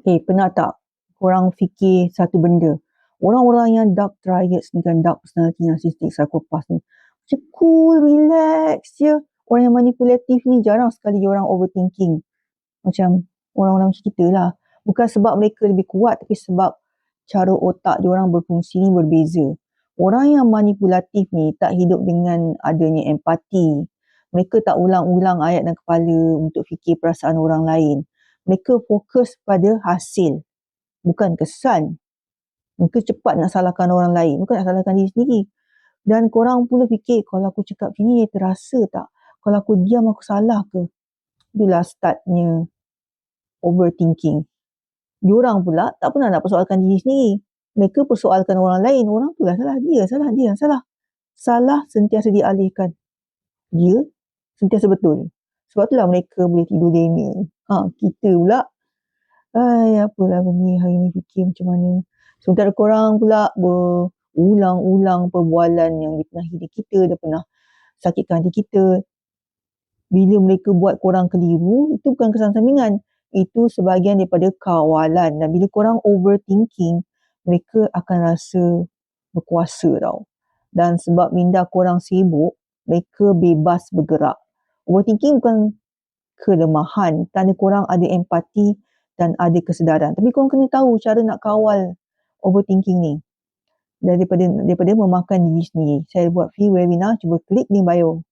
Pernah tak korang fikir satu benda? Orang-orang yang dark triads ni kan, dark personality narcissistic psychopath ni, macam cool, relax je. Orang yang manipulatif ni jarang sekali orang overthinking. Macam orang-orang macam kita lah. Bukan sebab mereka lebih kuat, tapi sebab cara otak diorang berfungsi ni berbeza. Orang yang manipulatif ni tak hidup dengan adanya empati. Mereka tak ulang-ulang ayat dalam kepala untuk fikir perasaan orang lain. Mereka fokus pada hasil, bukan kesan. Mereka cepat nak salahkan orang lain, bukan nak salahkan diri sendiri. Dan korang pula fikir, kalau aku cakap macam ni, terasa tak? Kalau aku diam, aku salah ke? Itulah startnya overthinking. Diorang pula tak pernah nak persoalkan diri sendiri. Mereka persoalkan orang lain. Orang tu lah salah, dia yang salah. Salah sentiasa dialihkan. Dia sentiasa betul. Sebab itulah mereka boleh tidur lena. Kita pula, apalah benda hari ni fikir macam mana. Sementara korang pula berulang-ulang perbualan yang dipenahi diri kita, dia pernah sakitkan hati kita. Bila mereka buat korang keliru, itu bukan kesan sampingan. Itu sebahagian daripada kawalan. Dan bila korang overthinking, mereka akan rasa berkuasa tau. Dan sebab minda korang sibuk, mereka bebas bergerak. Overthinking bukan kelemahan, tanda korang ada empati dan ada kesedaran. Tapi korang kena tahu cara nak kawal overthinking ni. Daripada memakan diri sendiri. Saya buat free webinar, cuba klik link bio.